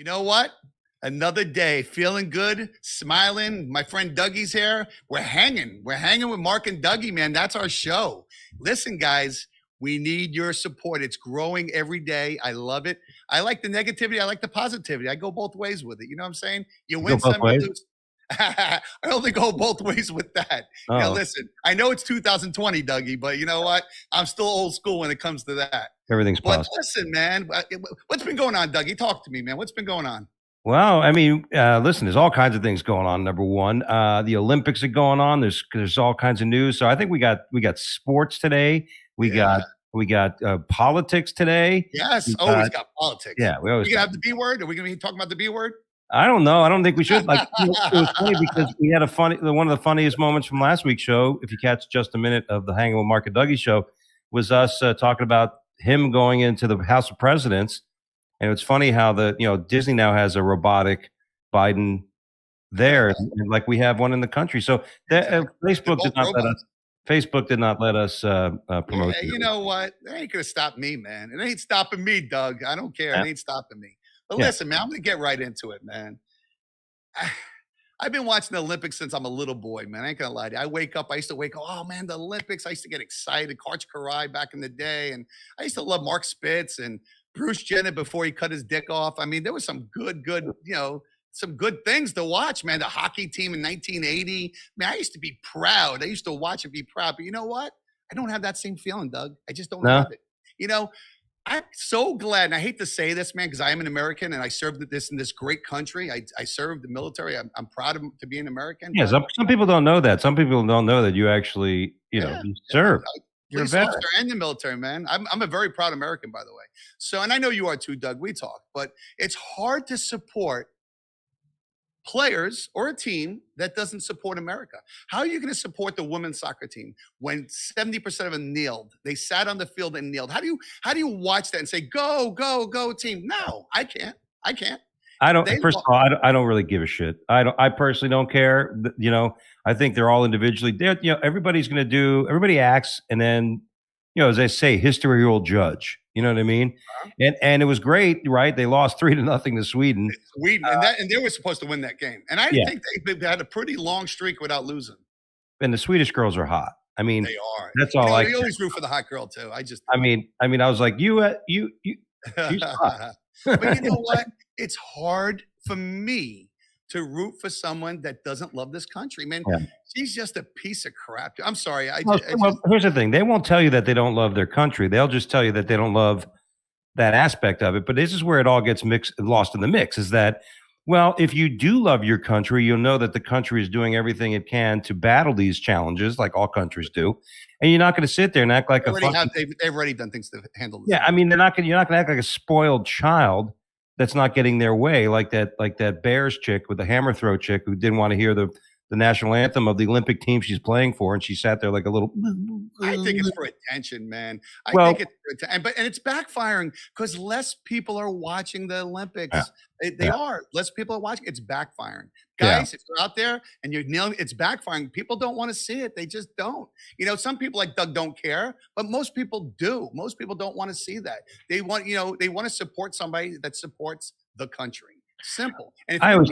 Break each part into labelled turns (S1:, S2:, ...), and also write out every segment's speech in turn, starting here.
S1: You know what? Another day, feeling good, smiling. My friend Dougie's here. We're hanging. We're hanging with Mark and Dougie, man. That's our show. Listen, guys, we need your support. It's growing every day. I love it. I like the negativity. I like the positivity. I go both ways with it. You know what I'm saying? You
S2: Go
S1: win
S2: both
S1: some, you
S2: ways?
S1: lose. I only go both ways with that.
S2: Oh,
S1: Listen, I know it's 2020, Dougie, but you know what? I'm still old school when it comes to that.
S2: everything's
S1: But
S2: possible.
S1: listen, man, what's been going on, Dougie? Talk to me, man. What's been going on?
S2: Well, I mean, listen, there's all kinds of things going on. Number one, the Olympics are going on. There's all kinds of news. So I think we got sports today. We
S1: Yeah.
S2: got politics today.
S1: Yes.
S2: We
S1: Always got politics.
S2: Yeah, we always
S1: We gonna
S2: got.
S1: have the B word? Are we gonna be talking about the B word?
S2: I don't know. I don't think we should. Like, it was funny because we had one of the funniest moments from last week's show. If you catch just a minute of the Hanging with Mark and Dougie show, was us talking about him going into the House of Presidents. And it's funny how Disney now has a robotic Biden there, and like we have one in the country. So
S1: Exactly.
S2: Facebook did
S1: both
S2: not let
S1: robots.
S2: us. Facebook did not let us promote.
S1: Yeah, you know what? It ain't gonna stop me, man. It ain't stopping me, Doug. I don't care.
S2: Yeah.
S1: It ain't stopping me. But
S2: Yeah.
S1: listen, man, I'm gonna get right into it, man. I've been watching the Olympics since I'm a little boy, man. I ain't gonna lie to you. I used to wake up, oh man, the Olympics. I used to get excited. Karch Karai back in the day. And I used to love Mark Spitz and Bruce Jenner before he cut his dick off. I mean, there was some good, some good things to watch, man. The hockey team in 1980. Man, I used to be proud. I used to watch and be proud. But you know what? I don't have that same feeling, Doug. I just don't
S2: No?
S1: have it. You know, I'm so glad, and I hate to say this, man, because I am an American and I served in this great country. I served the military. I'm proud to be an American.
S2: Yeah.
S1: but
S2: Some people don't know that. Some people don't know that you actually,
S1: yeah,
S2: you
S1: yeah,
S2: serve. You're a
S1: police
S2: veteran.
S1: officer and the military, man. I'm a very proud American, by the way. So, and I know you are too, Doug. We talk, but it's hard to support players or a team that doesn't support America. How are you going to support the women's soccer team when 70% of them kneeled? They sat on the field and kneeled. How do you watch that and say, go, go, go team? No, I can't. I can't.
S2: I don't.
S1: They
S2: First of all, I don't really give a shit. I personally don't care. I think they're all individually. Everybody's going to do. Everybody acts, and then, as they say, history will judge. You know what I mean? And it was great, right? They lost 3-0 to Sweden.
S1: and they were supposed to win that game. And I
S2: Yeah.
S1: think they had a pretty long streak without losing.
S2: And the Swedish girls are hot. I mean,
S1: They are.
S2: that's all
S1: I always root for the hot girl too.
S2: I mean, I was like, she's hot.
S1: But you know what? It's hard for me to root for someone that doesn't love this country, man.
S2: Yeah.
S1: She's just a piece of crap. I'm sorry.
S2: Well, here's the thing. They won't tell you that they don't love their country. They'll just tell you that they don't love that aspect of it. But this is where it all gets lost in the mix, is that, well, if you do love your country, you'll know that the country is doing everything it can to battle these challenges, like all countries do. And you're not going to sit there and act like
S1: they've already done things to handle this.
S2: Yeah, I mean, you're not going to act like a spoiled child that's not getting their way, like that Bears chick with the hammer throw chick who didn't want to hear the national anthem of the Olympic team she's playing for, and she sat there like a little.
S1: I think it's for attention, man. I
S2: Well-
S1: think it's for attention, and it's backfiring because less people are watching the Olympics.
S2: Yeah.
S1: They
S2: Yeah.
S1: are. Less people are watching. It's backfiring,
S2: Yeah.
S1: guys. If you're out there and you're kneeling, it's backfiring. People don't want to see it. They just don't. Some people like Doug don't care, but most people do. Most people don't want to see that. They want to support somebody that supports the country. Simple. And if
S2: I
S1: you-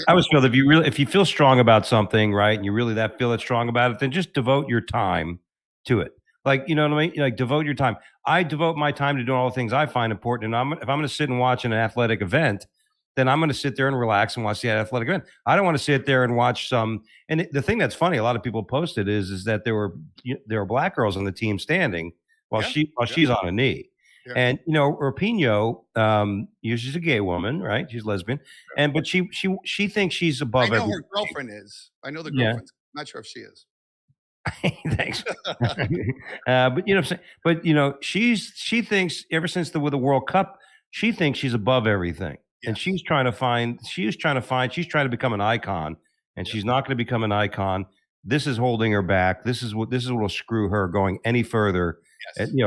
S2: always feel that if you feel strong about something, right, and you really feel that strong about it, then just devote your time to it. Like, you know what I mean? Like, devote your time. I devote my time to doing all the things I find important. And if I'm going to sit and watch an athletic event, then I'm going to sit there and relax and watch the athletic event. I don't want to sit there and watch some. And the thing that's funny, a lot of people posted is that there were black girls on the team standing while she's on a knee.
S1: Yeah.
S2: And Rapinoe, she's a gay woman, right? She's lesbian, but she thinks she's above.
S1: I know her girlfriend is. I know the girlfriend. I'm not sure if she is.
S2: Thanks. But what I'm saying. But she thinks ever since with the World Cup, she thinks she's above everything, and she's trying to become an icon, and she's not going to become an icon. This is holding her back. This is what will screw her going any further.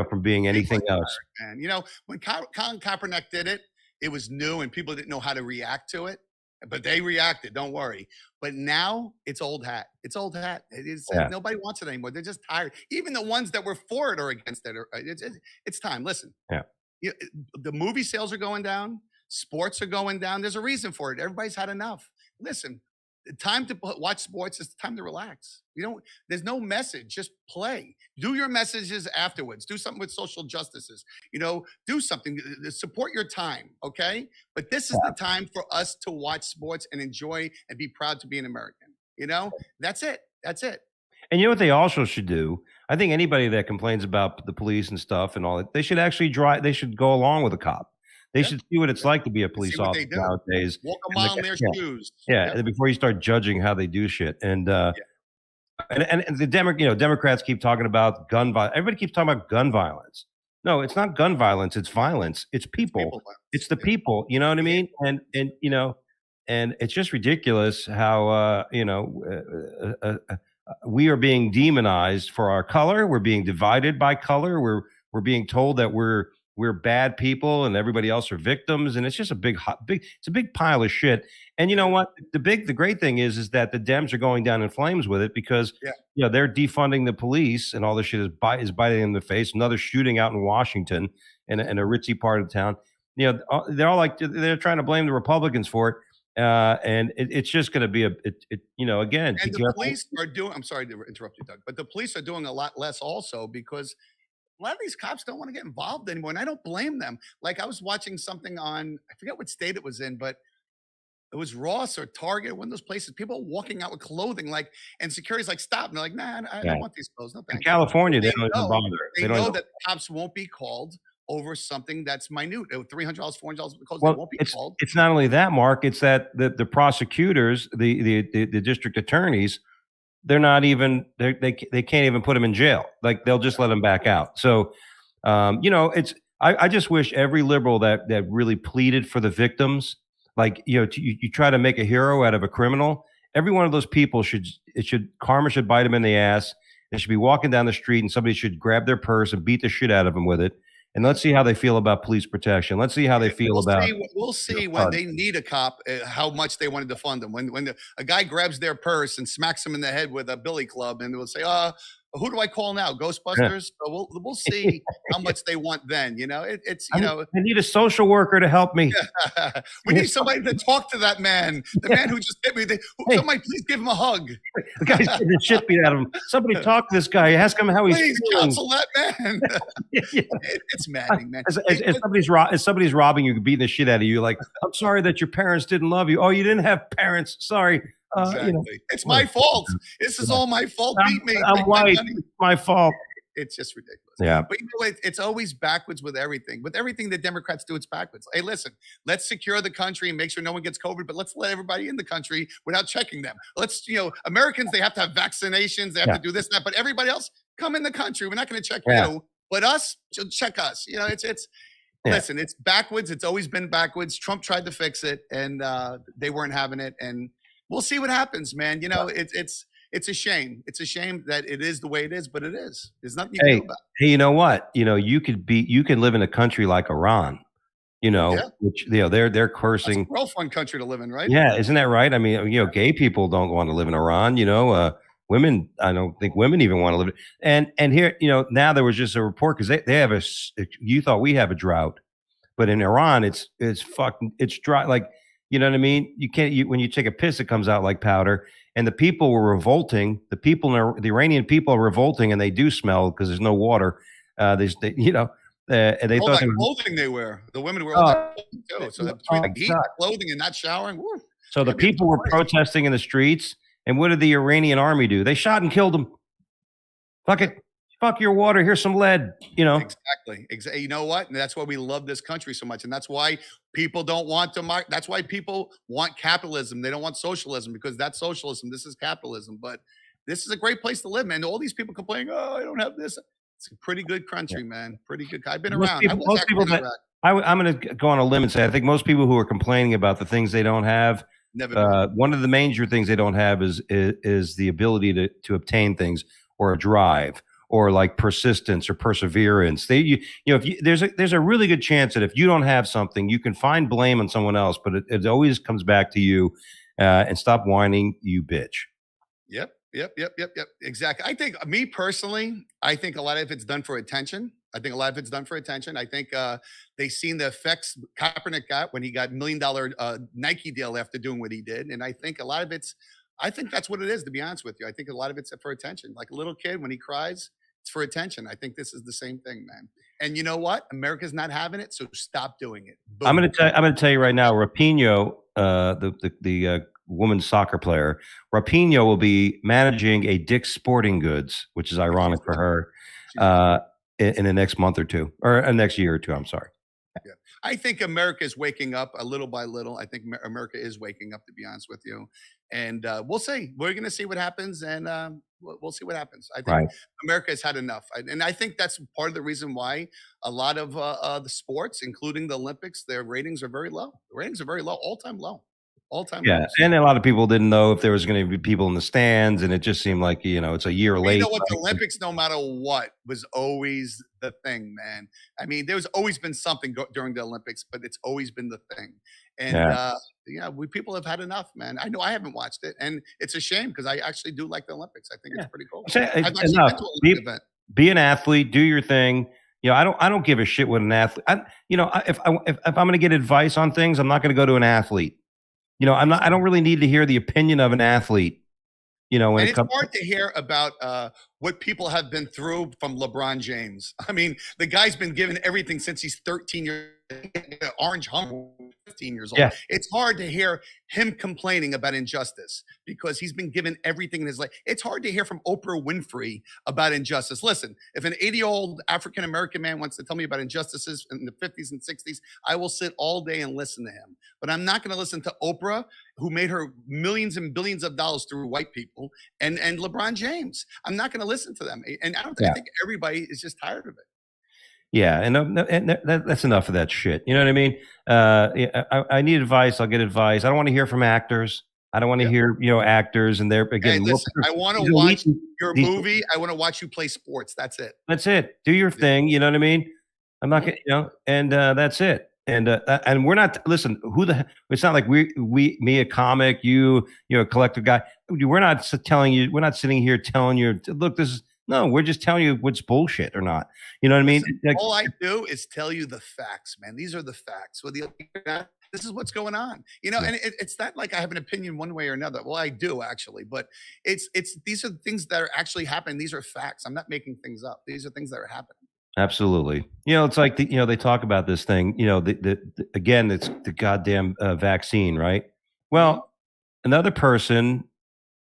S2: From being anything else.
S1: And when Colin Kaepernick did it, it was new and people didn't know how to react to it, but they reacted. Don't worry. But now it's old hat. It's old hat. It is. Nobody wants it anymore. They're just tired. Even the ones that were for it or against it. It's time. Listen.
S2: Yeah.
S1: The movie sales are going down. Sports are going down. There's a reason for it. Everybody's had enough. Listen, the time to watch sports is the time to relax. You don't. There's no message. Just play. Do your messages afterwards. Do something with social justices. Do something. Support your time. Okay. But this is the time for us to watch sports and enjoy and be proud to be an American. That's it. That's it.
S2: And you know what they also should do? I think anybody that complains about the police and stuff and all that, they should actually they should go along with a cop. They
S1: Yeah.
S2: should see what it's like to be a police
S1: See what they
S2: officer
S1: do.
S2: nowadays.
S1: Walk a
S2: And
S1: mile in their shoes.
S2: yeah,
S1: Yep.
S2: and before you start judging how they do shit. And the Democrats keep talking about gun violence. Everybody keeps talking about gun violence. No, it's not gun violence, it's violence. It's people.
S1: People violence.
S2: It's the people, you know what I mean? And it's just ridiculous how we are being demonized for our color. We're being divided by color. We're being told that we're bad people and everybody else are victims. And it's just it's a big pile of shit. And you know what? The great thing is that the Dems are going down in flames with it because they're defunding the police and all this shit is biting in the face. Another shooting out in Washington in a ritzy part of town. They're all like they're trying to blame the Republicans for it. And it's just going to be again.
S1: And the police are doing. I'm sorry to interrupt you, Doug, but the police are doing a lot less also because a lot of these cops don't want to get involved anymore, and I don't blame them. Like I was watching something on, I forget what state it was in, but it was Ross or Target, one of those places. People walking out with clothing, and security's like, stop. And they're like, nah, I don't want these clothes. No,
S2: In
S1: thank you.
S2: California, they don't even bother.
S1: They know that the cops won't be called over something that's minute. $300, $400 because they won't be called.
S2: It's not only that, Mark. It's that the prosecutors, the district attorneys, they're not even they can't even put them in jail. Like they'll just let them back out. So, I just wish every liberal that really pleaded for the victims, like you try to make a hero out of a criminal. Every one of those people karma should bite them in the ass. They should be walking down the street and somebody should grab their purse and beat the shit out of them with it. And let's see how they feel about police protection. Let's see how they feel about.
S1: We'll see when they need a cop, how much they want to defund them. When a guy grabs their purse and smacks him in the head with a billy club, and they'll say, who do I call now? Ghostbusters. So we'll see how much they want then. I
S2: need a social worker to help me.
S1: We need somebody to talk to that man. The man who just hit me. Somebody please give him a hug.
S2: The guy's getting the shit beat out of him. Somebody talk to this guy. Ask him how he's
S1: please
S2: feeling.
S1: counsel that man. It's maddening, man.
S2: If somebody's robbing you, beating the shit out of you, like, I'm sorry that your parents didn't love you. Oh, you didn't have parents. Sorry.
S1: Exactly. It's my fault. This is all my fault. Beat me.
S2: I'm white. It's my fault.
S1: It's just ridiculous.
S2: Yeah.
S1: But it's always backwards with everything. With everything the Democrats do, it's backwards. Hey, listen, let's secure the country and make sure no one gets COVID, but let's let everybody in the country without checking them. Americans, they have to have vaccinations. They have to do this, and that, but everybody else, come in the country. We're not going to check you, but us, check us. Listen, it's backwards. It's always been backwards. Trump tried to fix it and they weren't having it. And we'll see what happens, man. It's a shame. It's a shame that it is the way it is, but it is. There's nothing you can do about it.
S2: Hey, you know what? You can live in a country like Iran, which they're cursing.
S1: It's a real fun country to live in, right?
S2: Yeah, isn't that right? I mean, gay people don't want to live in Iran. Women, I don't think women even want to live. And here, now there was just a report because they have you thought we have a drought, but in Iran it's dry. Like, you know what I mean? You can't, when you take a piss, it comes out like powder. And the people were revolting. The Iranian people are revolting, and they do smell because there's no water. And they thought
S1: that clothing they wear. The women wear all that clothing too. So between the heat, clothing, and not showering. Woo,
S2: so the people were protesting in the streets. And what did the Iranian army do? They shot and killed them. Fuck it. Fuck your water. Here's some lead.
S1: Exactly. You know what? And that's why we love this country so much. And that's why people don't want to. That's why people want capitalism. They don't want socialism because that's socialism. This is capitalism. But this is a great place to live, man. All these people complaining, I don't have this. It's a pretty good country, man. Pretty good. I've been around.
S2: I'm going to go on a limb and say I think most people who are complaining about the things they don't have. One of the major things they don't have is the ability to obtain things or a drive or like persistence or perseverance. There's a really good chance that if you don't have something, you can find blame on someone else, but it always comes back to you. And stop whining, you bitch.
S1: Yep. Exactly. I think me personally, I think a lot of it's done for attention. I think a lot of it's done for attention. I think they seen the effects Kaepernick got when he got $1 million Nike deal after doing what he did, and I think a lot of it's. I think that's what it is. To be honest with you, I think a lot of it's for attention. Like a little kid when he cries, it's for attention. I think this is the same thing, man. And you know what? America's not having it, so stop doing it. Boom.
S2: I'm gonna tell you right now, Rapinoe, the women's soccer player, Rapinoe will be managing a Dick's Sporting Goods, which is ironic for her,
S1: She's doing
S2: in the next month or two, or next year or two. I'm sorry.
S1: Yeah. I think America is waking up a little by little. I think America is waking up, to be honest with you. And we'll see. We're going to see what happens, and we'll see what happens. I think
S2: Right.
S1: America has had enough, and I think that's part of the reason why a lot of the sports, including the Olympics, their ratings are very low. The ratings are very low, all time
S2: Yeah,
S1: lows.
S2: and a lot of people didn't know if there was going to be people in the stands, and it just seemed like it's a year
S1: Well, you
S2: late.
S1: know what? The
S2: Right?
S1: Olympics, no matter what, was always the thing, man. I mean, there's always been something during the Olympics, but it's always been the thing. And
S2: Yeah.
S1: yeah, we people have had enough, man. I know I haven't watched it, and it's a shame because I actually do like the Olympics. I think it's
S2: Yeah.
S1: pretty cool.
S2: Say,
S1: I've actually
S2: enough.
S1: been to an
S2: Be,
S1: Olympic event.
S2: be an athlete. Do your thing. I don't give a shit what an athlete. If I'm going to get advice on things, I'm not going to go to an athlete. I don't really need to hear the opinion of an athlete. When
S1: And
S2: it
S1: it's
S2: comes.
S1: hard to hear about what people have been through from LeBron James. I mean, the guy's been given everything since he's 13 years orange hung 15 years old.
S2: Yeah.
S1: It's hard to hear him complaining about injustice because he's been given everything in his life. It's hard to hear from Oprah Winfrey about injustice. Listen, if an 80-year-old African American man wants to tell me about injustices in the 50s and 60s, I will sit all day and listen to him. But I'm not going to listen to Oprah, who made her millions and billions of dollars through white people, and LeBron James. I'm not going to listen to them. And I think everybody is just tired of it.
S2: Yeah, and that's enough of that shit. You know what I mean? I need advice. I'll get advice. I don't want to hear from actors. I don't want to hear actors and they're
S1: Hey,
S2: again.
S1: listen, I want to watch your movie. I want to watch you play sports. That's it.
S2: That's it. Do your thing. You know what I mean? I'm not gonna, and that's it. And we're not. Listen, it's not like me, a comic, a collector guy. We're not telling you. We're not sitting here telling you. Look, this is. No, we're just telling you what's bullshit or not. You know what I mean?
S1: Listen, all I do is tell you the facts, man. These are the facts. This is what's going on. And it's not like I have an opinion one way or another. Well, I do actually, but it's these are things that are actually happening. These are facts. I'm not making things up. These are things that are happening.
S2: Absolutely. It's like they talk about this thing. Again, it's the goddamn vaccine, right? Well, another person,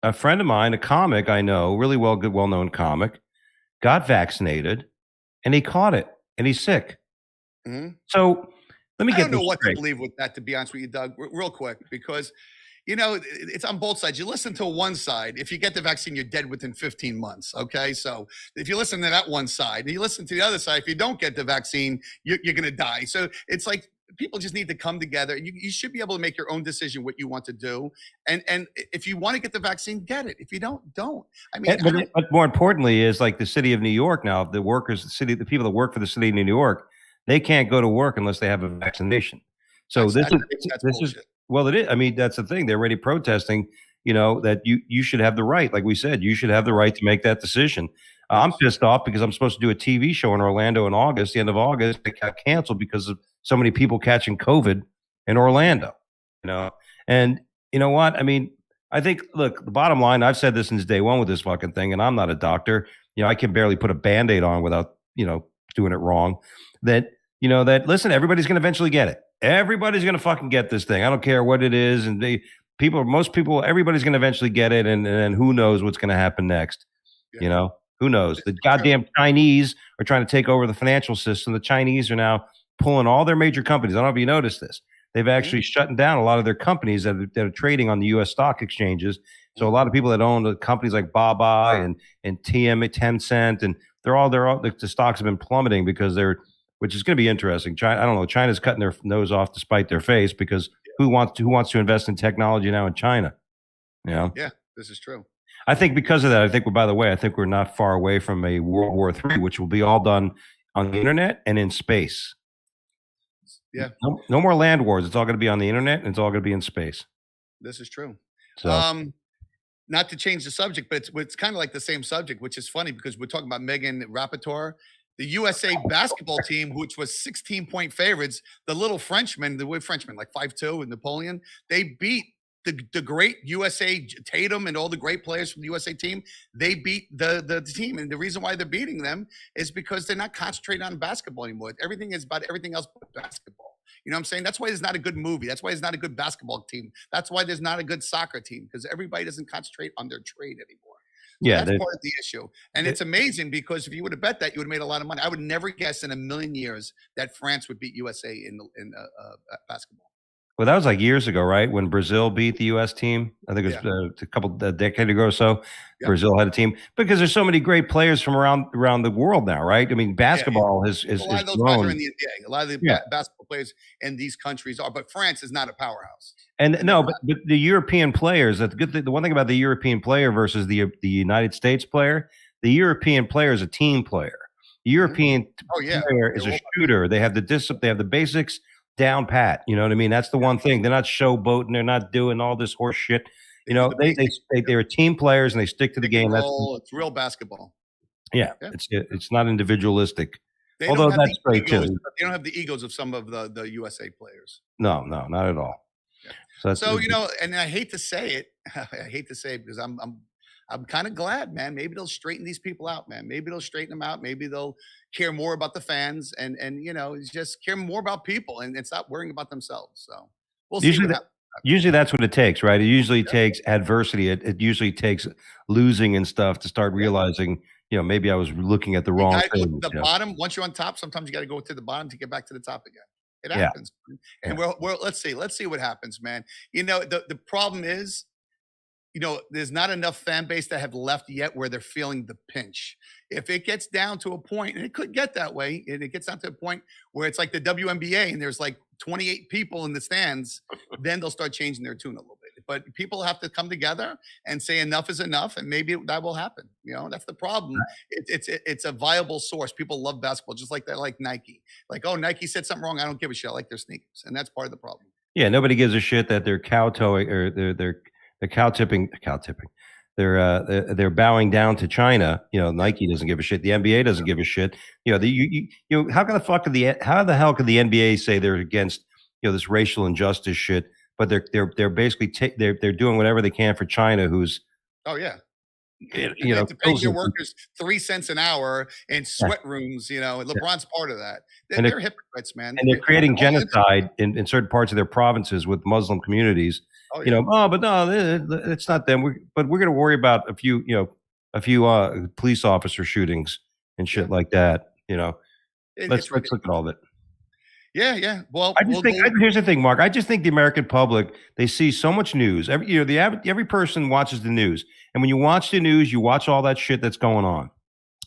S2: a friend of mine, a comic I know, really well-known comic, got vaccinated and he caught it and he's sick.
S1: Mhm.
S2: So let me
S1: I
S2: get
S1: don't know
S2: this
S1: what to
S2: straight.
S1: believe with that, to be honest with you, Doug, real quick, because it's on both sides. You listen to one side. If you get the vaccine, you're dead within 15 months. Okay. So if you listen to that one side and you listen to the other side, if you don't get the vaccine, you're going to die. So it's like people just need to come together. You should be able to make your own decision what you want to do. And if you want to get the vaccine, get it. If you don't. I mean,
S2: But more importantly is like the city of New York now, the people that work for the city of New York, they can't go to work unless they have a vaccination. So this is
S1: bullshit.
S2: well, it is. I mean, that's the thing. They're already protesting, that you should have the right. Like we said, you should have the right to make that decision. I'm pissed off because I'm supposed to do a TV show in Orlando in August, the end of August. It got canceled because of so many people catching COVID in Orlando, And you know what? I mean, I think, look, the bottom line, I've said this since day one with this fucking thing, and I'm not a doctor. I can barely put a Band-Aid on without, doing it wrong. Listen, everybody's going to eventually get it. Everybody's going to fucking get this thing. I don't care what it is. And most people, everybody's going to eventually get it. And then who knows what's going to happen next?
S1: Yeah.
S2: Who knows? The goddamn Chinese are trying to take over the financial system. The Chinese are now pulling all their major companies. I don't know if you noticed this. They've actually shutting down a lot of their companies that are trading on the U.S. stock exchanges. So a lot of people that own the companies like Baba and Tencent, and the stocks have been plummeting because which is going to be interesting. China, I don't know. China's cutting their nose off to spite their face because who wants to invest in technology now in China?
S1: Yeah, this is true.
S2: I think because of that, I think we're not far away from a World War III, which will be all done on the internet and in space.
S1: Yeah.
S2: No more land wars. It's all going to be on the internet and it's all going to be in space.
S1: This is true.
S2: So,
S1: not to change the subject, but it's kind of like the same subject, which is funny because we're talking about Megan Rapaport, the USA basketball team, which was 16-point favorites, the little Frenchmen, like 5'2", and Napoleon, they beat the great USA Tatum and all the great players from the USA team. They beat the team, and the reason why they're beating them is because they're not concentrating on basketball anymore. Everything is about everything else but basketball. You know what I'm saying? That's why there's not a good movie. That's why there's not a good basketball team. That's why there's not a good soccer team, because everybody doesn't concentrate on their trade anymore. So
S2: Yeah,
S1: that's part of the issue. And it's amazing because if you would have bet that, you would have made a lot of money. I would never guess in a million years that France would beat USA in basketball.
S2: well, that was like years ago, right? When Brazil beat the U.S. team. I think it was a decade ago or so.
S1: Yeah.
S2: Brazil had a team because there's so many great players from around the world now, right? I mean, basketball is
S1: a lot of those guys are in the NBA. A lot of the basketball players in these countries are, but France is not a powerhouse.
S2: And no, but the European players. That's good. The one thing about the European player versus the United States player, the European player is a team player. The European player is a shooter. They have the discipline. They have the basics down pat. You know what I mean? That's the one thing. They're not showboating. They're not doing all this horse shit. You know, they're team players and they stick to the game.
S1: It's real basketball.
S2: Yeah, it's not individualistic.
S1: They
S2: Although that's great too.
S1: They don't have the egos of some of the USA players.
S2: No, not at all.
S1: Yeah. So you know, and I hate to say it, because I'm kind of glad, man. Maybe they'll straighten these people out, man. Maybe they'll straighten them out. Maybe they'll care more about the fans and you know, just care more about people and stop worrying about themselves. So we'll see.
S2: Usually that's what it takes, right? It usually takes adversity. It usually takes losing and stuff to start realizing, you know, maybe I was looking at the wrong thing.
S1: The bottom, once you're on top, sometimes you got to go to the bottom to get back to the top again. It happens. And let's see what happens, man. You know, the problem is, you know, there's not enough fan base that have left yet where they're feeling the pinch. If it gets down to a point, and it could get that way, and it gets down to a point where it's like the WNBA and there's like 28 people in the stands, then they'll start changing their tune a little bit. But people have to come together and say enough is enough, and maybe that will happen. You know, that's the problem. It's a viable source. People love basketball, just like that, like Nike. Like, oh, Nike said something wrong. I don't give a shit. I like their sneakers, and that's part of the problem.
S2: Yeah, nobody gives a shit that they're kowtowing or they're cow tipping. They're bowing down to China. You know, Nike doesn't give a shit. The NBA doesn't give a shit. You know, you know, how the hell could the NBA say they're against, you know, this racial injustice shit? But they're basically they're doing whatever they can for China, who's
S1: you know, to pay your workers 3 cents an hour in sweat rooms. You know, LeBron's part of that. They're hypocrites, man.
S2: And they're creating genocide in certain parts of their provinces with Muslim communities. You know, but no, it's not them. We're going to worry about a few police officer shootings and shit like that. You know, let's look at all of it.
S1: Yeah. Well,
S2: here's the thing, Mark. I just think the American public, they see so much news. Every person watches the news, and when you watch the news, you watch all that shit that's going on.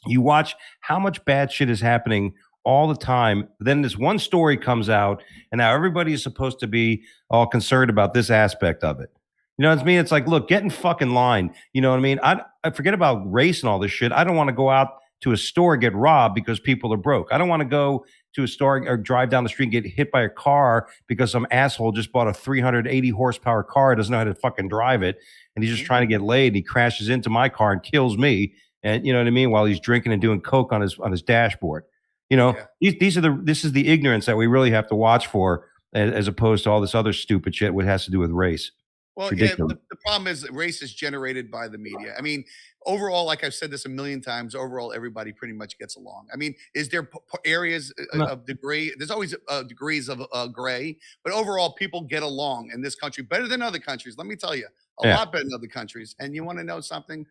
S2: You watch how much bad shit is happening all the time. Then this one story comes out, and now everybody is supposed to be all concerned about this aspect of it. You know what I mean? It's like, look, get in fucking line. You know what I mean? I forget about race and all this shit. I don't want to go out to a store and get robbed because people are broke. I don't want to go to a store or drive down the street and get hit by a car because some asshole just bought a 380 horsepower car, doesn't know how to fucking drive it, and he's just trying to get laid, and he crashes into my car and kills me. And you know what I mean? While he's drinking and doing coke on his dashboard. You know, this is the ignorance that we really have to watch for, as opposed to all this other stupid shit what has to do with race.
S1: Well, the problem is that race is generated by the media. I mean, overall, like I've said this a million times, overall, everybody pretty much gets along. I mean, is there areas of degree? There's always degrees of gray, but overall, people get along in this country better than other countries. Let me tell you, a lot better than other countries. And you want to know something?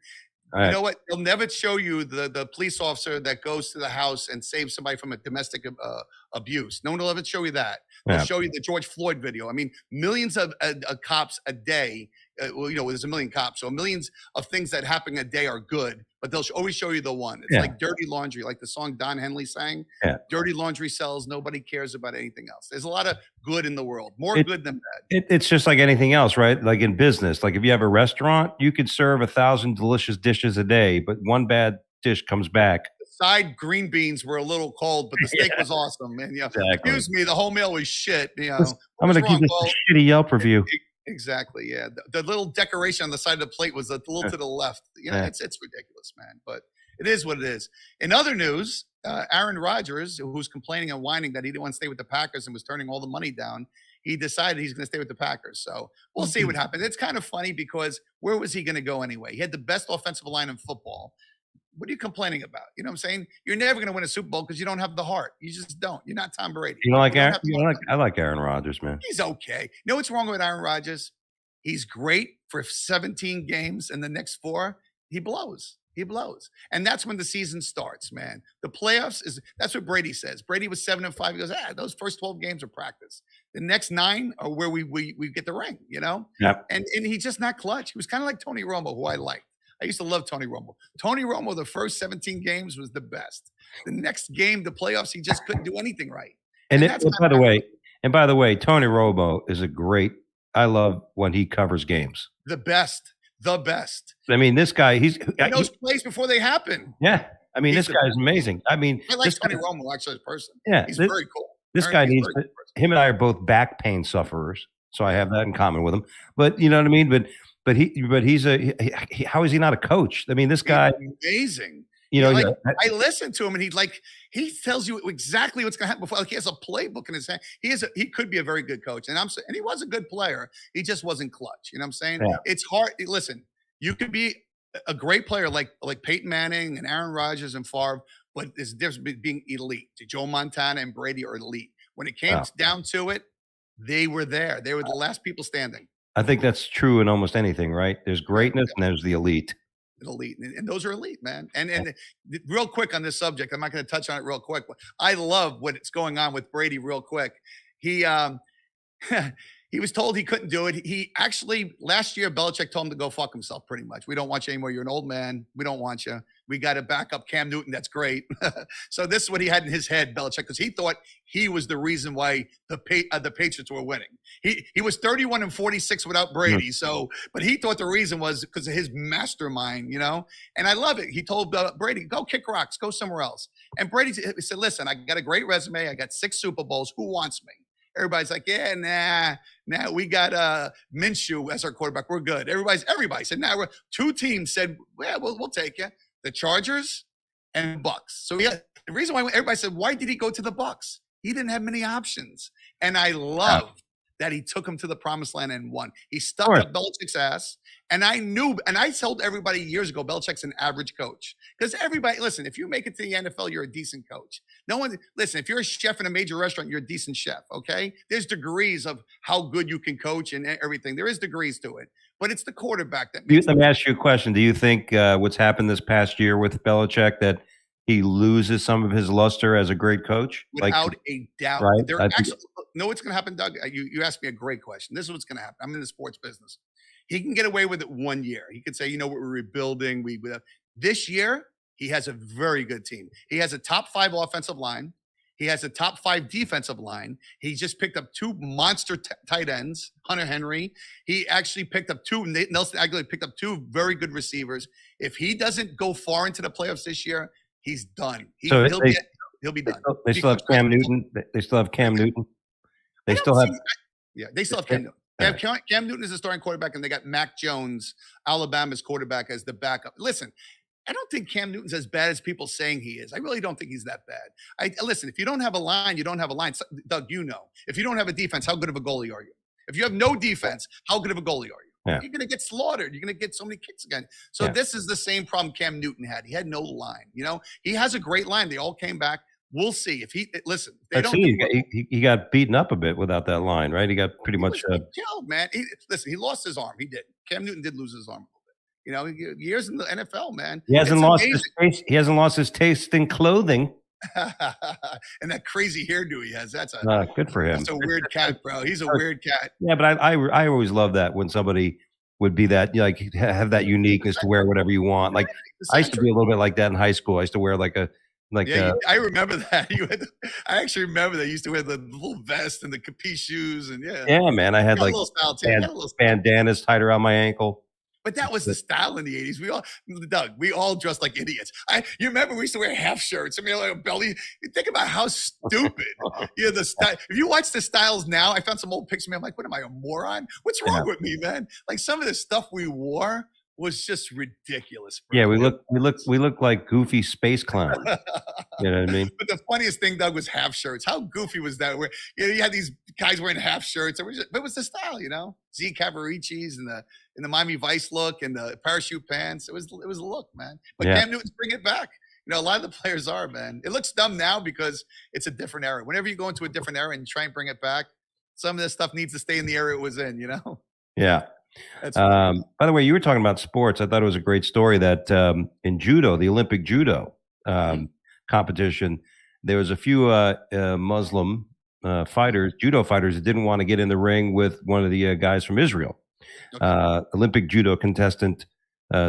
S1: You know what? They'll never show you the police officer that goes to the house and saves somebody from a domestic abuse. No one will ever show you that. They'll show you the George Floyd video. I mean, millions of cops a day. Well, you know, there's a million cops, so millions of things that happen a day are good, but they'll always show you the one. It's like dirty laundry, like the song Don Henley sang. Dirty laundry sells. Nobody cares about anything else. There's a lot of good in the world, more good than bad.
S2: It's just like anything else, right? Like in business, like if you have a restaurant, you could serve 1,000 delicious dishes a day, but one bad dish comes back.
S1: The side green beans were a little cold, but the steak was awesome. And excuse me, the whole meal was shit. You know,
S2: I'm going to give this a shitty Yelp review.
S1: Exactly. Yeah. The little decoration on the side of the plate was a little to the left. You know, it's ridiculous, man, but it is what it is. In other news, Aaron Rodgers, who's complaining and whining that he didn't want to stay with the Packers and was turning all the money down, he decided he's going to stay with the Packers. So we'll see what happens. It's kind of funny because where was he going to go anyway? He had the best offensive line in football. What are you complaining about? You know what I'm saying? You're never going to win a Super Bowl because you don't have the heart. You just don't. You're not Tom Brady.
S2: You don't like
S1: You don't
S2: Aaron?
S1: have the
S2: You
S1: heart.
S2: like, I like Aaron Rodgers, man.
S1: He's okay. You know what's wrong with Aaron Rodgers? He's great for 17 games, and the next 4, he blows. He blows. And that's when the season starts, man. The playoffs that's what Brady says. Brady was 7-5. He goes, those first 12 games are practice. The next 9 are where we get the ring, you know?
S2: Yep.
S1: And he's just not clutch. He was kind of like Tony Romo, who I liked. I used to love Tony Romo. Tony Romo, the first 17 games was the best. The next game, the playoffs, he just couldn't do anything right.
S2: By the way, Tony Romo is a great. I love when he covers games.
S1: The best.
S2: I mean, this guy,
S1: he knows plays before they happen.
S2: Yeah. I mean, this guy's amazing. I mean,
S1: I like Tony Romo actually as a person.
S2: Yeah.
S1: He's very cool.
S2: This guy needs him and I are both back pain sufferers. So I have that in common with him. But you know what I mean? But he's how is he not a coach? I mean, this guy
S1: amazing.
S2: You know,
S1: like, I listen to him and he tells you exactly what's going to happen before. Like he has a playbook in his hand. He could be a very good coach, and he was a good player. He just wasn't clutch. You know what I'm saying? Yeah. It's hard. Listen, you could be a great player like Peyton Manning and Aaron Rodgers and Favre, but there's a difference between being elite. Joe Montana and Brady are elite. When it came down to it, they were there. They were the last people standing.
S2: I think that's true in almost anything, right? There's greatness and there's the elite.
S1: Elite, and those are elite, man. And real quick on this subject, I'm not going to touch on it real quick, but I love what's going on with Brady real quick. He he was told he couldn't do it. He actually, last year, Belichick told him to go fuck himself pretty much. We don't want you anymore. You're an old man. We don't want you. We got to back up Cam Newton. That's great. So this is what he had in his head, Belichick, because he thought he was the reason why the Patriots were winning. He was 31-46 without Brady. So, but he thought the reason was because of his mastermind, you know. And I love it. He told Brady, "Go kick rocks. Go somewhere else." And Brady said, "Listen, I got a great resume. I got 6 Super Bowls. Who wants me?" Everybody's like, "Yeah, nah. We got Minshew as our quarterback. We're good." Everybody said, "Nah." 2 teams said, "Yeah, we'll take you." The Chargers and Bucks. So the reason why everybody said, why did he go to the Bucks? He didn't have many options. And I love that he took him to the promised land and won. He stuck up Belichick's ass. And I knew, and I told everybody years ago, Belichick's an average coach. Because everybody, listen, if you make it to the NFL, you're a decent coach. Listen, if you're a chef in a major restaurant, you're a decent chef, okay? There's degrees of how good you can coach and everything. There is degrees to it. But it's the quarterback that makes
S2: Let me ask you a question. Do you think what's happened this past year with Belichick that he loses some of his luster as a great coach?
S1: Without a doubt.
S2: Right?
S1: Know what's going to happen, Doug? You asked me a great question. This is what's going to happen. I'm in the sports business. He can get away with it 1 year. He could say, you know what, we're rebuilding. This year, he has a very good team. He has a top 5 offensive line. He has a top 5 defensive line. He just picked up 2 monster tight ends, Hunter Henry. He actually picked up 2. Nelson Aguilar picked up 2 very good receivers. If he doesn't go far into the playoffs this year, he's done. He'll be done.
S2: They still have Cam Newton. They still have Cam Newton. They still have
S1: Cam Newton. They have Cam Newton as a starting quarterback, and they got Mac Jones, Alabama's quarterback, as the backup. Listen, I don't think Cam Newton's as bad as people saying he is. I really don't think he's that bad. Listen, if you don't have a line, you don't have a line. Doug, you know. If you don't have a defense, how good of a goalie are you? If you have no defense, how good of a goalie are you? Yeah. You're going to get slaughtered. You're going to get so many kicks again. So this is the same problem Cam Newton had. He had no line. You know, he has a great line. They all came back. We'll see if he listen.
S2: He got beaten up a bit without that line, right? He got pretty much
S1: killed, man. He lost his arm. He did. Cam Newton did lose his arm. You know, years in the NFL, man.
S2: He hasn't lost his taste. He hasn't lost his taste in clothing.
S1: And that crazy hairdo he has. That's
S2: good for him.
S1: That's a weird cat, bro. He's a weird cat.
S2: Yeah, but I always love that when somebody would be that, like, have that uniqueness to wear whatever you want. Like I used to be a little bit like that in high school. I used to wear
S1: I remember that. I actually remember that. You used to wear the little vest and the capri shoes, and
S2: yeah, man. I had like bandanas tied around my ankle.
S1: But that was the style in the 80s. We all dressed like idiots. You remember we used to wear half shirts. I mean, like a belly. Think about how stupid. The style. If you watch the styles now, I found some old pics of me. I'm like, what am I, a moron? What's wrong with me, man? Like some of the stuff we wore was just ridiculous,
S2: Yeah,
S1: bro. It
S2: we look like goofy space clowns. You know what I mean?
S1: But the funniest thing, Doug, was half shirts. How goofy was that? Where you had these guys wearing half shirts. It was the style, Z Cavaricci's and the Miami Vice look and the parachute pants. It was a look, man. But
S2: Yeah.
S1: Cam Newton's bringing it back. A lot of the players are, man. It looks dumb now because it's a different era. Whenever you go into a different era and try and bring it back, some of this stuff needs to stay in the era it was in.
S2: Yeah.
S1: That's funny.
S2: By the way, you were talking about sports. I thought it was a great story that in judo, the Olympic judo competition, there was a few Muslim judo fighters that didn't want to get in the ring with one of the guys from Israel.
S1: Okay.
S2: Olympic judo contestant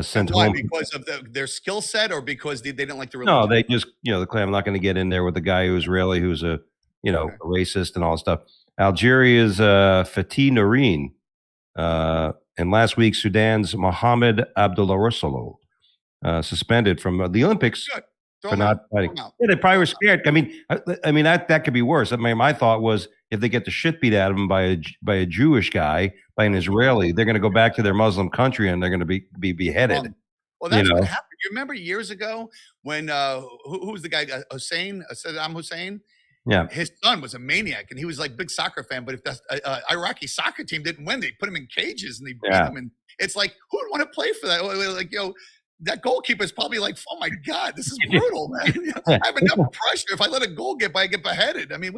S2: sent
S1: Why?
S2: home.
S1: Because of their skill set, or because they didn't like the religion?
S2: No, they just, they claim I'm not going to get in there with the guy who's Israeli, who's a a racist and all that stuff. Algeria's Fatih Nourine. And last week, Sudan's Mohammed Abdullah Rusulu suspended from the Olympics
S1: Good.
S2: for not fighting. Yeah, they probably were scared. I mean, that could be worse. I mean, my thought was if they get the shit beat out of them by a Jewish guy, by an Israeli, they're going to go back to their Muslim country and they're going to be beheaded.
S1: Well, that's what happened. You remember years ago when who was the guy? Saddam Hussein.
S2: Yeah,
S1: his son was a maniac, and he was like big soccer fan. But if the Iraqi soccer team didn't win, they put him in cages and they beat him. And it's like, who would want to play for that? Like, that goalkeeper is probably like, oh my God, this is brutal, man. I have enough pressure. If I let a goal get by, I get beheaded. I mean,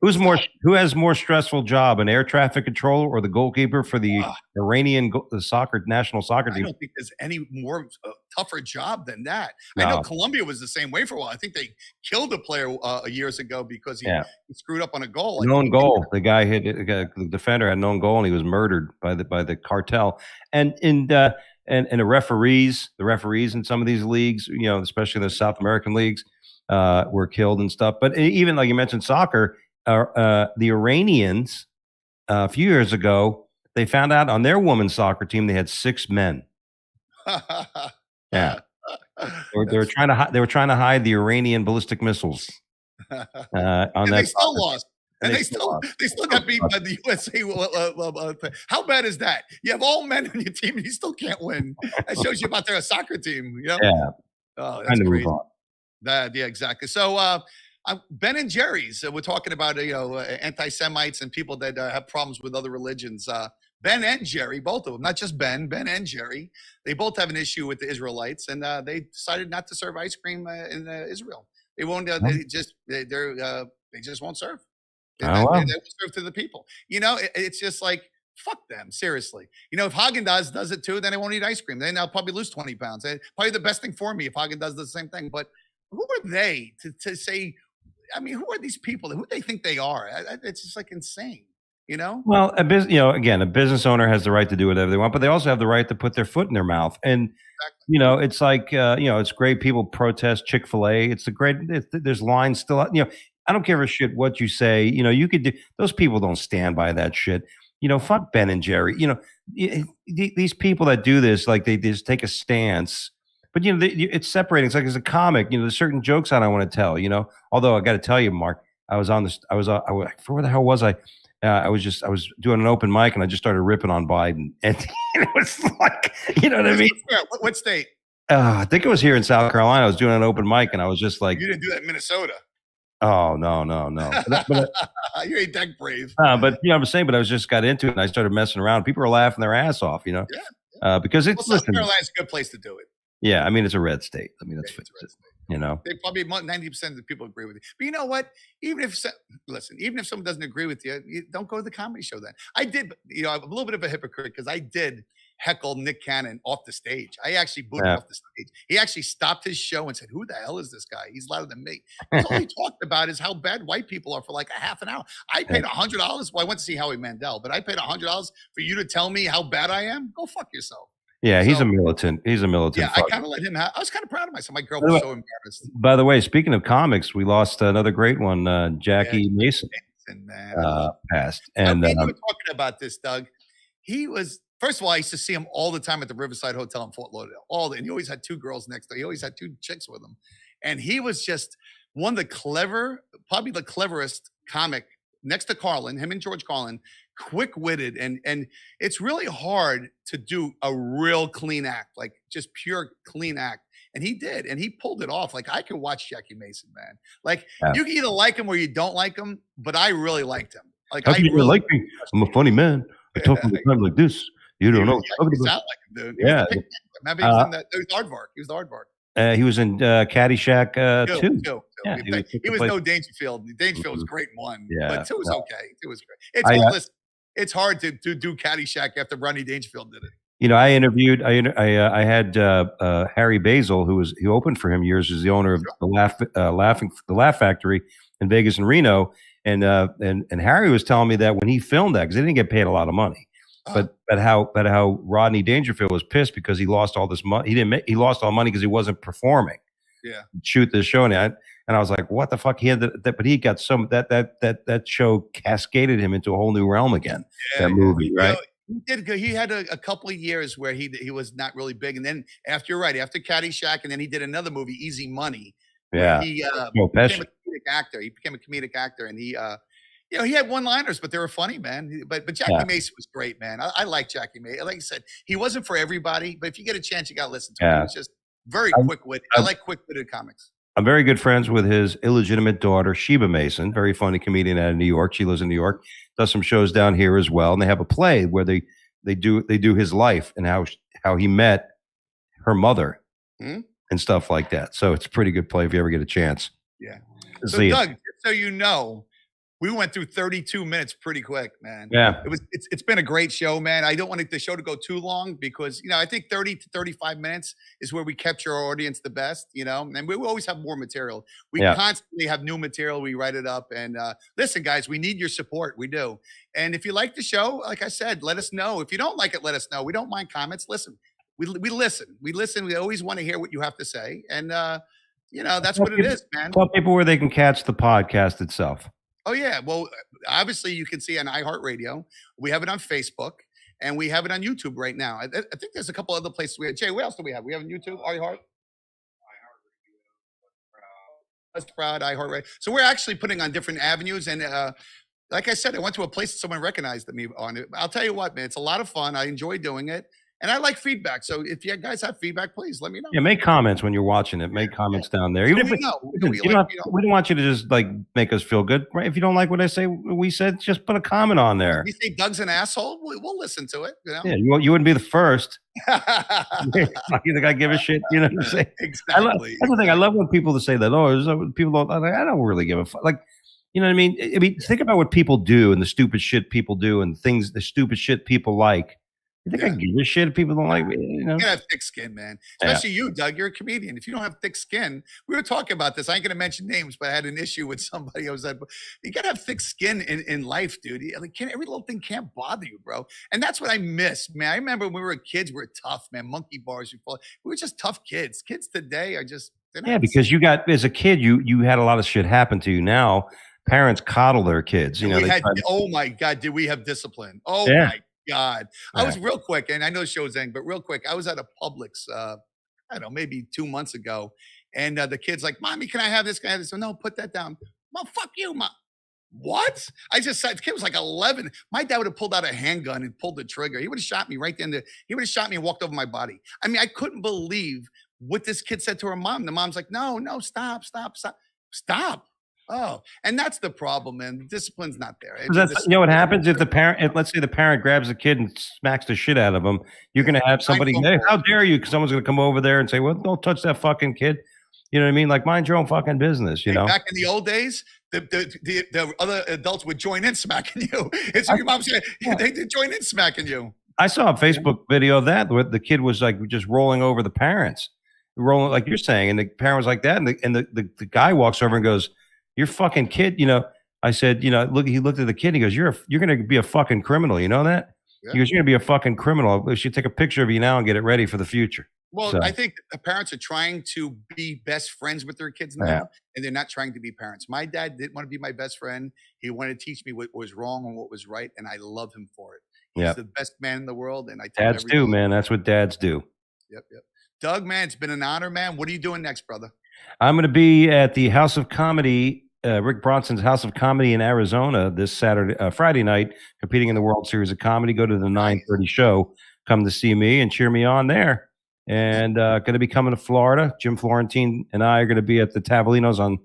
S2: who has more stressful job, an air traffic controller or the goalkeeper for the Iranian national soccer team?
S1: I don't think there's any more tougher job than that.
S2: No.
S1: I know Colombia was the same way for a while. I think they killed a player years ago because he screwed up on a goal.
S2: Known goal. The guy the defender had known goal, and he was murdered by the cartel. And the referees in some of these leagues, especially the South American leagues, were killed and stuff. But even like you mentioned, soccer, the Iranians a few years ago, they found out on their women's soccer team they had 6 men. Yeah, they were trying to hide the Iranian ballistic missiles.
S1: And they still lost. And they still got beaten by the USA. How bad is that? You have all men on your team and you still can't win. That shows you about their soccer team.
S2: Yeah.
S1: Oh, that's crazy. Yeah, exactly. So Ben and Jerry's, we're talking about anti-Semites and people that have problems with other religions. Ben and Jerry, both of them, not just Ben and Jerry, they both have an issue with the Israelites, and they decided not to serve ice cream in Israel. They won't. They just won't serve. They won't serve to the people. It's just like, fuck them, seriously. If Haagen-Dazs does it too, then I won't eat ice cream. Then I'll probably lose 20 pounds. Probably the best thing for me if Haagen-Dazs does the same thing. But who are they to say? I mean, who are these people? Who they think they are? It's just like insane.
S2: Well, a business owner has the right to do whatever they want, but they also have the right to put their foot in their mouth. And it's like it's great. People protest Chick-fil-A. It's there's lines still out. I don't give a shit what you say. You could do. Those people don't stand by that shit. Fuck Ben and Jerry. These people that do this, like they just take a stance. But it's separating. It's like as a comic, there's certain jokes I don't want to tell. Although I got to tell you, Mark, I was where the hell was I? I was doing an open mic and I just started ripping on Biden, and it was like, what I mean?
S1: What state?
S2: I think it was here in South Carolina. I was doing an open mic and I was just like,
S1: you didn't do that in Minnesota.
S2: Oh no. But
S1: you ain't that brave.
S2: But I'm saying, but I just got into it and I started messing around. People were laughing their ass off,
S1: Yeah.
S2: Because it's
S1: South Carolina's a good place to do it.
S2: Yeah, I mean it's a red state. I mean that's
S1: it's a red state.
S2: They
S1: probably 90% of the people agree with you. But you know what? Even if someone doesn't agree with you, don't go to the comedy show then. I did, I'm a little bit of a hypocrite because I did heckle Nick Cannon off the stage. I actually booed him off the stage. He actually stopped his show and said, "Who the hell is this guy? He's louder than me." Because all he talked about is how bad white people are for like a half an hour. I paid $100. Well, I went to see Howie Mandel, but I paid $100 for you to tell me how bad I am. Go fuck yourself.
S2: Yeah, he's a militant.
S1: Yeah, I kind of let him have. I was kind of proud of myself. My girl was so embarrassed.
S2: By the way, speaking of comics, we lost another great one. Jackie Mason passed. And
S1: we were talking about this, Doug. He was, first of all, I used to see him all the time at the Riverside Hotel in Fort Lauderdale. And he always had 2 girls next to him. He always had 2 chicks with him. And he was just probably the cleverest comic next to Carlin, him and George Carlin, quick-witted, and it's really hard to do a real clean act, like just pure clean act. And he did, and he pulled it off. Like I can watch Jackie Mason, man. Like
S2: Yeah.
S1: you can either like him or you don't like him, but I really liked him. Like
S2: How
S1: I
S2: can you
S1: really
S2: like me? I'm a funny man. I talk all the time like this. You don't know.
S1: Yeah, you sound like him, dude.
S2: Yeah.
S1: Remember he was in that. He was Aardvark. He was the Aardvark.
S2: He was in Caddyshack too. Yeah,
S1: He was no Dangerfield. Dangerfield was great in one,
S2: Yeah,
S1: but two was
S2: no.
S1: okay. Two was great. It's
S2: I,
S1: hard. Listen, it's hard to do Caddyshack after Rodney Dangerfield did it.
S2: You know, I interviewed. I had Harry Basil, who opened for him years, as the owner of the Laugh Factory in Vegas and Reno, and Harry was telling me that when he filmed that, because they didn't get paid a lot of money, but how Rodney Dangerfield was pissed because he lost all this money. He lost all money because he wasn't performing.
S1: Yeah,
S2: shoot this show, and I was like, what the fuck? He had that, but he got some that show cascaded him into a whole new realm again. That movie, right?
S1: You know, he did good. He had a couple of years where he was not really big, and then you're right, after Caddyshack, and then he did another movie, Easy Money.
S2: Yeah,
S1: he became a comedic actor. He became a comedic actor, and he he had one-liners, but they were funny, man. But Jackie Mason was great, man. I like Jackie Mason. Like I said, he wasn't for everybody, but if you get a chance, you got to listen to him. He was just very quick-witted. I like quick-witted comics.
S2: I'm very good friends with his illegitimate daughter, Sheba Mason, very funny comedian out of New York. She lives in New York, does some shows down here as well, and they have a play where they do his life and how he met her mother and stuff like that. So it's a pretty good play if you ever get a chance.
S1: Yeah. So Doug, just so you know, we went through 32 minutes pretty quick, man.
S2: Yeah.
S1: It's been a great show, man. I don't want the show to go too long because, I think 30 to 35 minutes is where we capture our audience the best, and we always have more material. We constantly have new material. We write it up. And listen, guys, we need your support. We do. And if you like the show, like I said, let us know. If you don't like it, let us know. We don't mind comments. Listen, we listen. We listen. We always want to hear what you have to say. And, that's what it is, man.
S2: Tell people where they can catch the podcast itself.
S1: Oh, yeah. Well, obviously, you can see on iHeartRadio. We have it on Facebook, and we have it on YouTube right now. I think there's a couple other places. Jay, what else do we have? We have on YouTube, iHeart? Proud, iHeartRadio. So we're actually putting on different avenues. And like I said, I went to a place that someone recognized me on it. I'll tell you what, man, it's a lot of fun. I enjoy doing it. And I like feedback. So if you guys have feedback, please let me know.
S2: Yeah, make comments when you're watching it. Make comments down there. Even we don't want you to just like make us feel good, right? If you don't like what I say, we said, just put a comment on there.
S1: If you say Doug's an asshole, we'll listen to it.
S2: Yeah, you wouldn't be the first. You think I give a shit? You know what I'm saying?
S1: Exactly.
S2: That's the thing. I love when people say that. Oh, people don't. I don't really give a fuck. Like, you know what I mean? Think about what people do and the stupid shit people do and the stupid shit people like. You think I give a shit if people don't like me? You
S1: gotta have thick skin, man. Especially you, Doug. You're a comedian. If you don't have thick skin, we were talking about this. I ain't gonna mention names, but I had an issue with somebody. I was like, you gotta have thick skin in life, dude. Like, every little thing can't bother you, bro. And that's what I miss, man. I remember when we were kids, we were tough, man. Monkey bars, we were just tough kids. Kids today are just
S2: because you got as a kid, you had a lot of shit happen to you. Now parents coddle their kids.
S1: Oh my God, did we have discipline? Oh my God. I was real quick, and I know the show's ending, but real quick, I was at a Publix, I don't know, maybe 2 months ago, and the kid's like, "Mommy, can I have this? Can I have this?" So, no, put that down. Mom, fuck you, Mom. What? I just said, the kid was like 11. My dad would have pulled out a handgun and pulled the trigger. He would have shot me right then. He would have shot me and walked over my body. I mean, I couldn't believe what this kid said to her mom. The mom's like, no, stop. Oh, and that's the problem, man. The discipline's not there.
S2: What happens if the parent, let's say the parent grabs a kid and smacks the shit out of him, you're going to have somebody, hey, how dare you? Because someone's going to come over there and say, well, don't touch that fucking kid. You know what I mean? Like, mind your own fucking business, you know?
S1: Back in the old days, the other adults would join in smacking you. It's your mom said, they join in smacking you.
S2: I saw a Facebook video of that where the kid was like just rolling over the parents, rolling like you're saying, and the parent was like that, and the guy walks over and goes, "Your fucking kid," I said, look, he looked at the kid and he goes, you're going to be a fucking criminal. You know that? Yeah. He goes, you're going to be a fucking criminal. We should take a picture of you now and get it ready for the future.
S1: Well, I think the parents are trying to be best friends with their kids now, and they're not trying to be parents. My dad didn't want to be my best friend. He wanted to teach me what was wrong and what was right, and I love him for it. He's the best man in the world, and I tell
S2: dads do, man. That's what dads do.
S1: Yep. Doug, man, it's been an honor, man. What are you doing next, brother?
S2: I'm going to be at the House of Comedy Rick Bronson's House of Comedy in Arizona this Friday night, competing in the World Series of Comedy. Go to the
S1: Nice.
S2: 9:30 show. Come to see me and cheer me on there. And going to be coming to Florida. Jim Florentine and I are going to be at the Tavolinos on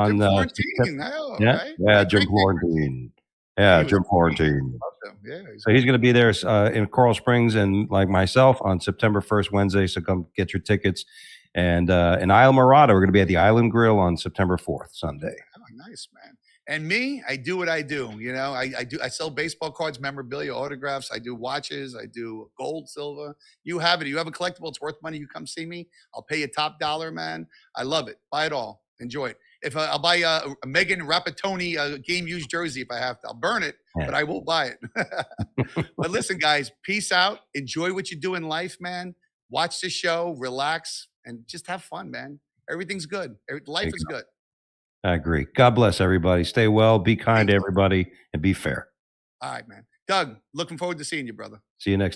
S1: Jim Florentine. Oh,
S2: yeah,
S1: right.
S2: yeah, Jim Florentine. Yeah,
S1: He was
S2: Jim
S1: great.
S2: Florentine.
S1: Love him. Yeah, he's
S2: So he's going to be there in Coral Springs, and like myself on September 1st, Wednesday. So come get your tickets. And in Isle Morada, we're going to be at the Island Grill on September 4th, Sunday.
S1: Oh, nice, man. And me, I do what I do. You know, I sell baseball cards, memorabilia, autographs. I do watches. I do gold, silver. You have it. You have a collectible. It's worth money. You come see me. I'll pay you top dollar, man. I love it. Buy it all. Enjoy it. If I'll buy a Megan Rapaponi game used jersey if I have to. I'll burn it, but I will buy it. But listen, guys, peace out. Enjoy what you do in life, man. Watch the show, relax, and just have fun, man. Everything's good. Life is good.
S2: I agree. God bless everybody. Stay well, be kind to everybody, and be fair.
S1: All right, man. Doug, looking forward to seeing you, brother.
S2: See you next